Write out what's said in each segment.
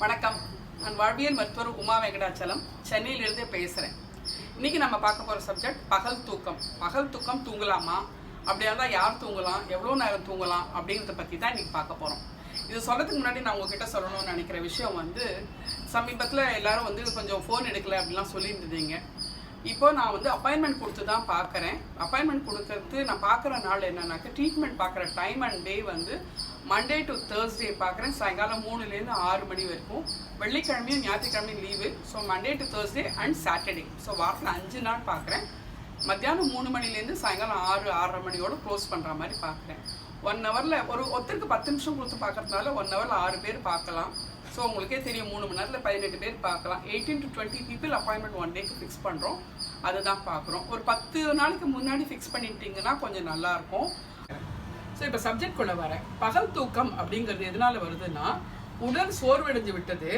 வணக்கம். நான் வாழ்வியல் மருத்துவர் உமா வெங்கடாச்சலம் சென்னையிலிருந்து பேசுகிறேன். இன்றைக்கி நம்ம பார்க்க போகிற சப்ஜெக்ட் பகல் தூக்கம். பகல் தூக்கம் தூங்கலாமா, அப்படியா இருந்தால் யார் தூங்கலாம், எவ்வளோ நேரம் தூங்கலாம் அப்படிங்கிறத பற்றி தான் இன்றைக்கி பார்க்க போகிறோம். இது சொல்கிறதுக்கு முன்னாடி நான் உங்ககிட்ட சொல்லணும்னு நினைக்கிற விஷயம் சமீபத்தில் எல்லோரும் கொஞ்சம் ஃபோன் எடுக்கலை அப்படிலாம் சொல்லியிருந்தீங்க. இப்போ நான் அப்பாயின்மெண்ட் கொடுத்து தான் பார்க்குறேன். அப்பாயின்மெண்ட் கொடுக்கறது நான் பார்க்குற நாள் என்னன்னாக்கா, ட்ரீட்மெண்ட் பார்க்குற time and day Monday to Thursday பார்க்குறேன். சாயங்காலம் 3லேருந்து 6 மணி வரைக்கும். வெள்ளிக்கிழமையும் ஞாயிற்றுக்கிழமையும் leave. So Monday to Thursday and Saturday. So வாரத்தில் 5 நாள் பார்க்குறேன். மத்தியானம் 3 மணிலேருந்து சாயங்காலம் 6-6:30 மணியோடு க்ளோஸ் பண்ணுற மாதிரி பார்க்குறேன். 1 ஹவரில் ஒருத்தருக்கு 10 நிமிஷம் கொடுத்து பார்க்கறதுனால 1 ஹவரில் 6 பேர் பார்க்கலாம். ஸோ உங்களுக்கே தெரியும், 3 மணி நேரத்தில் 18 பேர் பார்க்கலாம். 18 to 20 people அப்பாயின்மெண்ட் 1 டேக்கு ஃபிக்ஸ் பண்ணுறோம். அதுதான் பார்க்குறோம். ஒரு 10 நாளைக்கு முன்னாடி ஃபிக்ஸ் பண்ணிட்டீங்கன்னா கொஞ்சம் நல்லாயிருக்கும். ஸோ இப்போ சப்ஜெக்ட்குள்ளே வரேன். பகல் தூக்கம் அப்படிங்கிறது எதனால் வருதுன்னா, உடல் சோர்வடைஞ்சு விட்டது,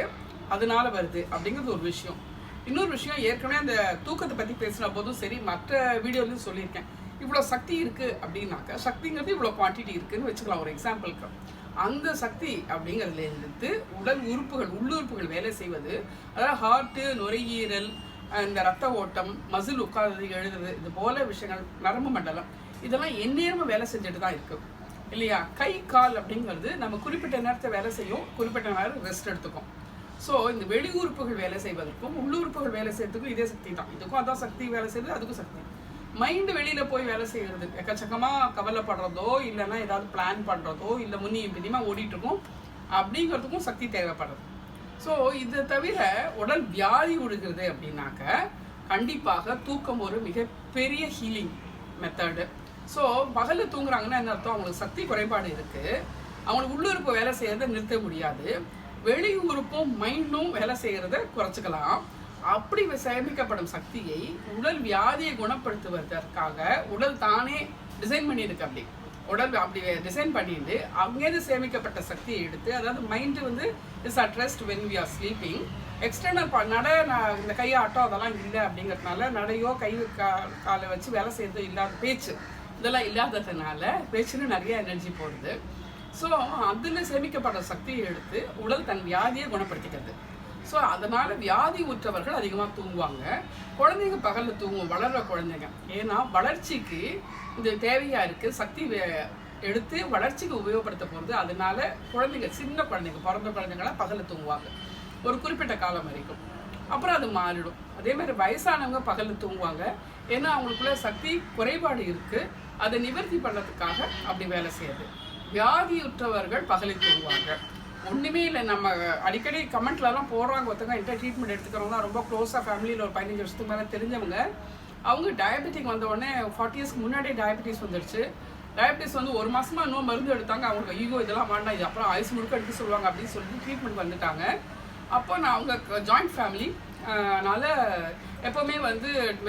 அதனால வருது அப்படிங்கிறது ஒரு விஷயம். இன்னொரு விஷயம், ஏற்கனவே அந்த தூக்கத்தை பற்றி பேசுகிற போதும் சரி, மற்ற வீடியோலையும் சொல்லியிருக்கேன். இவ்வளோ சக்தி இருக்குது அப்படின்னாக்கா, சக்திங்கிறது இவ்வளோ குவான்டிட்டி இருக்குதுன்னு வச்சுக்கலாம். ஒரு எக்ஸாம்பிளுக்கு, அந்த சக்தி அப்படிங்கிறதுலேருந்து உடல் உறுப்புகள், உள்ளுறுப்புகள் வேலை செய்வது, அதாவது ஹார்ட்டு, நுரையீரல், இந்த ரத்த ஓட்டம், மசில் உட்கார்றது, எழுதுறது, இது போல விஷயங்கள், நரம்பு மண்டலம், இதெல்லாம் எந்நேரமும் வேலை செஞ்சுட்டு தான் இருக்குது இல்லையா? கை கால் அப்படிங்கிறது நம்ம குறிப்பிட்ட நேரத்தை வேலை செய்யும், குறிப்பிட்ட நேரம் ரெஸ்ட் எடுத்துக்கும். ஸோ இந்த வெளி உறுப்புகள் வேலை செய்வதற்கும் உள்ளுறுப்புகள் வேலை செய்யறதுக்கும் இதே சக்தி தான். இதுக்கும் அதான் சக்தி வேலை செய்யுது, அதுக்கும் சக்தி. மைண்டு வெளியில் போய் வேலை செய்கிறது, எக்கச்சக்கமாக கவலைப்படுறதோ, இல்லைன்னா ஏதாவது பிளான் பண்ணுறதோ, இல்லை முன்னியும் பின்னியமாக ஓடிட்டுருக்கோம் அப்படிங்கிறதுக்கும் சக்தி தேவைப்படுறது. ஸோ இதை தவிர உடல் வியாதி விடுகிறது அப்படின்னாக்க, கண்டிப்பாக தூக்கம் ஒரு மிகப்பெரிய ஹீலிங் மெத்தடு. ஸோ பகலில் தூங்குறாங்கன்னா என்ன அர்த்தம்? அவங்களுக்கு சக்தி குறைபாடு இருக்குது, அவங்களுக்கு உள்ளுறுப்பு வேலை செய்கிறத நிறுத்த முடியாது, வெளி உறுப்பும் மைண்டும் வேலை செய்கிறத குறைச்சிக்கலாம். அப்படி சேமிக்கப்படும் சக்தியை உடல் வியாதியை குணப்படுத்துவதற்காக உடல் தானே டிசைன் பண்ணியிருக்கு. உடல் அப்படி டிசைன் பண்ணிட்டு அங்கேருந்து சேமிக்கப்பட்ட சக்தியை எடுத்து, அதாவது mind is at rest when we are sleeping. External இந்த கையாட்டம் அதெல்லாம் இல்லை அப்படிங்கிறதுனால, நடையோ கை காலை வச்சு வேலை செய்யறதோ இல்லாத, பேச்சு இதெல்லாம் இல்லாததுனால பேச்சுன்னு நிறைய எனர்ஜி போடுது. ஸோ அதில் சேமிக்கப்படுற சக்தியை எடுத்து உடல் தன் வியாதியை குணப்படுத்திக்கிறது. ஸோ அதனால் வியாதி உற்றவர்கள் அதிகமாக தூங்குவாங்க. குழந்தைங்க பகலில் தூங்கும், வளர்கிற குழந்தைங்க. ஏன்னா வளர்ச்சிக்கு இது தேவையாக இருக்குது, சக்தி எடுத்து வளர்ச்சிக்கு உபயோகப்படுத்த போகிறது. அதனால குழந்தைங்க, சின்ன குழந்தைங்க, பிறந்த குழந்தைங்களாம் பகலில் தூங்குவாங்க ஒரு குறிப்பிட்ட காலம் வரைக்கும். அப்புறம் அது மாறிடும். அதே மாதிரி வயசானவங்க பகலில் தூங்குவாங்க. ஏன்னா அவங்களுக்குள்ள சக்தி குறைபாடு இருக்குது, அதை நிவர்த்தி பண்ணுறதுக்காக அப்படி வேலை செய்யுது. வியாதியுற்றவர்கள் பகலில் தூங்குவாங்க. ஒன்றுமே இல்லை, நம்ம அடிக்கடி கமெண்ட்லலாம் போடுறாங்க, ஒருத்தங்க என்கிட்ட ட்ரீட்மெண்ட் எடுத்துக்கிறவங்களாம் ரொம்ப க்ளோஸாக ஃபேமிலியில் ஒரு 15 வருஷத்துக்கு மேலே தெரிஞ்சவங்க. அவங்க டயபெட்டிக் வந்தவுடனே 40 இயர்ஸ்க்கு முன்னாடியே டயபெட்டிஸ் வந்துடுச்சு. டயபெட்டிஸ் 1 மாதமாக இன்னும் மருந்து எடுத்தாங்க. அவங்களுக்கு ஐயோ இதெல்லாம் வேண்டாம், இது அப்புறம் ஆயுசு முழுக்க எடுத்து சொல்லுவாங்க அப்படின்னு சொல்லிட்டு ட்ரீட்மெண்ட் வந்துட்டாங்க. அப்போ நான் அவங்க ஜாயிண்ட் ஃபேமிலி, அதனால் எப்போவுமே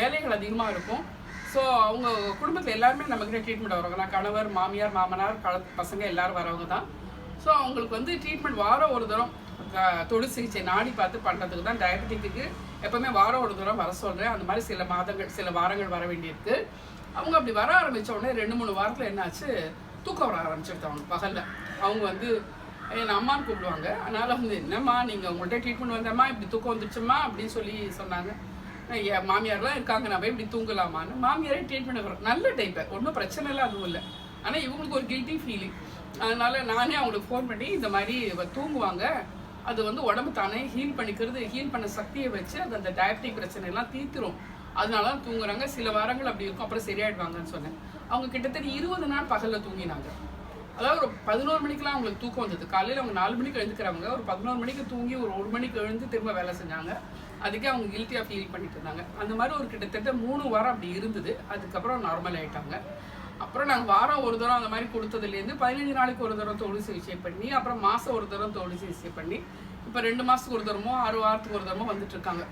வேலைகள் அதிகமாக இருக்கும். ஸோ அவங்க குடும்பத்தில் எல்லாருமே நம்மக்கிட்ட ட்ரீட்மெண்ட் வரவங்க தான். கணவர், மாமியார், மாமனார், பசங்க எல்லோரும் வரவங்க தான். ஸோ அவங்களுக்கு ட்ரீட்மெண்ட் வாரம் ஒரு தரம் தொழில் சிகிச்சை நாடி பார்த்து பண்ணுறதுக்கு தான் டயபெட்டிக்கு எப்போவுமே வாரம் ஒரு தரம் வர சொல்கிறேன். அந்த மாதிரி சில வாரங்கள் வர வேண்டியிருக்கு. அவங்க அப்படி வர ஆரம்பித்த உடனே 2-3 வாரத்தில் என்னாச்சு, தூக்கம் வர ஆரம்பிச்சிருக்காங்க பகலில். அவங்க என் அம்மான்னு கூப்பிடுவாங்க. அதனால் என்னம்மா நீங்கள் உங்கள்கிட்ட ட்ரீட்மெண்ட் வந்தம்மா, இப்படி தூக்கம் வந்துடுச்சுமா அப்படின்னு சொல்லி சொன்னாங்க. என் மாமியார்லாம் இருக்காங்க, நான் போய் இப்படி தூங்கலாமான்னு. மாமியாரே ட்ரீட்மெண்ட் வரும், நல்ல டைப்பு, ஒன்றும் பிரச்சனை இல்லை, அதுவும் இல்லை. ஆனால் இவங்களுக்கு ஒரு கில்ட்டி ஃபீலிங். அதனால் நானே அவங்களுக்கு ஃபோன் பண்ணி, இந்த மாதிரி தூங்குவாங்க, அது உடம்பு தானே ஹீல் பண்ணிக்கிறது, ஹீல் பண்ண சக்தியை வச்சு அது அந்த டயபெட்டிக் பிரச்சனைலாம் தீர்த்துரும், அதனால தான் தூங்குறாங்க. சில வாரங்கள் அப்படி இருக்கும், அப்புறம் சரியாயிடுவாங்கன்னு சொன்னேன். அவங்க கிட்டத்தட்ட 20 நாள் பகலில் தூங்கினாங்க. அதாவது ஒரு 11 மணிக்கெலாம் அவங்களுக்கு தூக்கம் வந்தது. காலையில் அவங்க 4 மணிக்கு எழுந்துக்கிறாங்க. ஒரு 11 மணிக்கு தூங்கி ஒரு 1 மணிக்கு எழுந்து திரும்ப வேலை செஞ்சாங்க. அதுக்கே அவங்க கில்ட்டியாக ஃபீல் பண்ணிட்டு இருந்தாங்க. அந்த மாதிரி ஒரு கிட்டத்தட்ட 3 வாரம் அப்படி இருந்தது. அதுக்கப்புறம் நார்மல் ஆகிட்டாங்க. அப்புறம் நாங்கள் வாரம் ஒரு தரம் அந்த மாதிரி கொடுத்ததுலேருந்து 15 நாளைக்கு ஒரு தரம் தோல் சிகிச்சை பண்ணி, அப்புறம் மாதம் ஒரு தரம் தோல் சிகிச்சை பண்ணி, இப்போ 2 மாதத்துக்கு ஒரு தரமோ 6 வாரத்துக்கு ஒரு தரமோ வந்துட்டுருக்காங்க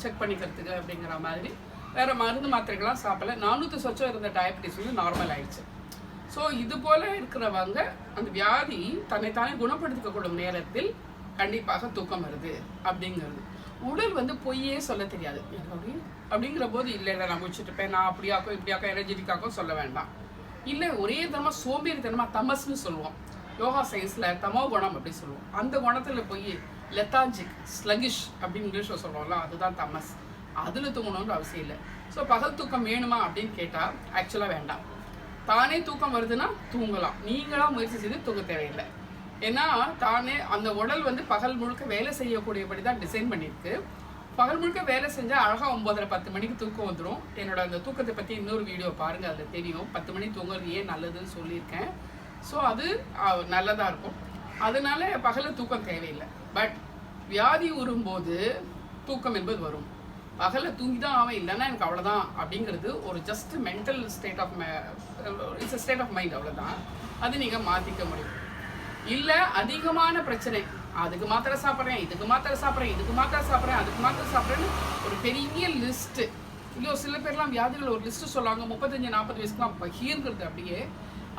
செக் பண்ணிக்கிறதுக்கு அப்படிங்கிற மாதிரி. வேறு மருந்து மாத்திரைகள்லாம் சாப்பிடல. 400 சொச்சம் இருந்த டயபெட்டிஸ் நார்மல் ஆயிடுச்சு. ஸோ இது போல் இருக்கிறவங்க அந்த வியாதி தன்னைத்தானே குணப்படுத்திக்கக்கூடும் நேரத்தில் கண்டிப்பாக தூக்கம் வருது அப்படிங்கிறது. உடல் பொய்யே சொல்ல தெரியாது அப்படிங்கிற போது, இல்லை நான் முடிச்சுட்டுப்பேன், நான் அப்படியாக்கும் இப்படியாக்கும் எனர்ஜெட்டிக்காக்கும் சொல்ல வேண்டாம். இல்லை ஒரே தனமாக சோம்பேறித்தனமாக தமஸ்ன்னு சொல்லுவோம். யோகா சயின்ஸில் தமோ குணம் அப்படி சொல்லுவோம். அந்த குணத்தில் போய் லெத்தாஜிக் ஸ்லகிஷ் அப்படின்னு இங்கிலீஷில் சொல்கிறோம்ல, அதுதான் தமஸ். அதில் தூங்கணுன்ற அவசியம் இல்லை. ஸோ பகல் தூக்கம் வேணுமா அப்படின்னு கேட்டால் ஆக்சுவலாக வேண்டாம். தானே தூக்கம் வருதுன்னா தூங்கலாம், நீங்களாக முயற்சி செய்து தூங்க தேவையில்லை. ஏன்னா தானே அந்த உடல் வந்து பகல் முழுக்க வேலை செய்யக்கூடியபடி தான் டிசைன் பண்ணியிருக்கு. பகல் முழுக்க வேலை செஞ்சால் அழகாக 9:30-10 மணிக்கு தூக்கம் வந்துடும். என்னோட அந்த தூக்கத்தை பற்றி இன்னொரு வீடியோ பாருங்கள், அதில் தெரியும் 10 மணி தூங்குறது ஏன் நல்லதுன்னு சொல்லியிருக்கேன். ஸோ அது நல்லதாக இருக்கும். அதனால பகலில் தூக்கம் தேவையில்லை. பட் வியாதி வரும்போது தூக்கம் என்பது வரும். பகலில் தூங்கி தான் ஆகும், இல்லைன்னா எனக்கு அவ்வளோதான் அப்படிங்கிறது ஒரு just mental state of it's state of mind, அவ்வளோதான். அது நீங்கள் மாற்றிக்க முடியும். இல்லை அதிகமான பிரச்சனை, அதுக்கு மாத்திரை சாப்பிட்றேன், இதுக்கு மாத்திரை சாப்பிட்றேன், இதுக்கு மாத்திரை சாப்பிட்றேன், அதுக்கு மாத்திரை சாப்பிட்றேன்னு ஒரு பெரிய லிஸ்ட்டு. இல்லை சில பேர்லாம் வியாதிகள் ஒரு லிஸ்ட்டு சொல்லுவாங்க. 35-40 வயசுக்குலாம் பகீர்ங்கிறது அப்படியே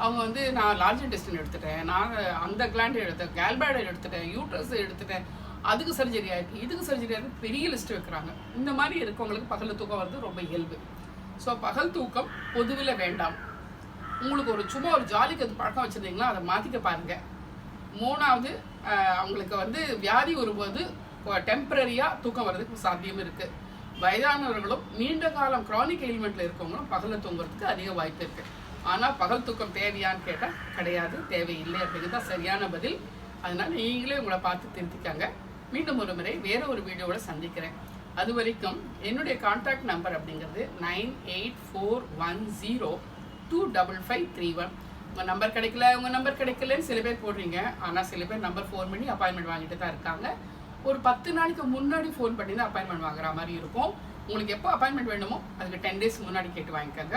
அவங்க வந்து நான் லார்ஜ் இன்டெஸ்டின் எடுத்துட்டேன், நான் அந்த கிளாண்ட் எடுத்தேன், கேல்பேடர் எடுத்துட்டேன், யூட்ரஸ் எடுத்துட்டேன், அதுக்கு சர்ஜரி ஆகிருக்கு, இதுக்கு சர்ஜரி ஆகிருக்கு, பெரிய லிஸ்ட்டு வைக்கிறாங்க. இந்த மாதிரி இருக்கவங்களுக்கு பகலில் தூக்கம் வருது ரொம்ப இயல்பு. ஸோ பகல் தூக்கம் பொதுவில் வேண்டாம். உங்களுக்கு ஒரு சும்மா ஒரு ஜாலிக்கு அது பழக்கம் வச்சுருந்தீங்களா, அதை மாற்றிக்க பாருங்கள். மூணாவது, அவங்களுக்கு வந்து வியாதி வரும்போது டெம்பரரியாக தூக்கம் வர்றதுக்கு சாத்தியம் இருக்குது. வயதானவர்களும் நீண்ட காலம் க்ரானிக் எலிமெண்ட்டில் இருக்கவங்களும் பகலில் தூங்குறதுக்கு அதிக வாய்ப்பு இருக்குது. ஆனால் பகல் தூக்கம் தேவையான்னு கேட்டால் கிடையாது, தேவையில்லை அப்படிங்கிறது தான் சரியான பதில். அதனால் நீங்களே உங்களை பார்த்து திருத்திக்காங்க. மீண்டும் ஒரு முறை வேறு ஒரு வீடியோவில் சந்திக்கிறேன். அது வரைக்கும் என்னுடைய கான்டாக்ட் நம்பர் அப்படிங்கிறது 9841025531. உங்கள் நம்பர் கிடைக்கலன்னு சில பேர் போடுறீங்க. ஆனால் சில பேர் நம்பர் ஃபோன் பண்ணி அப்பாயின்மெண்ட் வாங்கிட்டு தான் இருக்காங்க. ஒரு 10 நாளைக்கு முன்னாடி ஃபோன் பண்ணி தான் அப்பாயின்மெண்ட் வாங்குற மாதிரி இருக்கும். உங்களுக்கு எப்போ அப்பாயின்மெண்ட் வேணுமோ அதுக்கு 10 டேஸ் முன்னாடி கேட்டு வாங்கிக்கோங்க.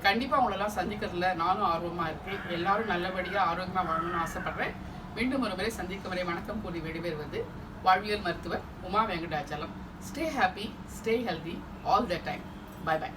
கண்டிப்பாக உங்களெல்லாம் சந்திக்கிறதுல நானும் ஆர்வமாக இருக்கேன். எல்லாரும் நல்லபடியாக ஆரோக்கியமாக வாழணும்னு ஆசைப்பட்றேன். மீண்டும் ஒரு முறை சந்திக்கும் வரை வணக்கம் கூறி விடைபெறுவது வாழ்வியல் மருத்துவர் Uma Venkatachalam. Stay happy, stay healthy all the time. Bye by.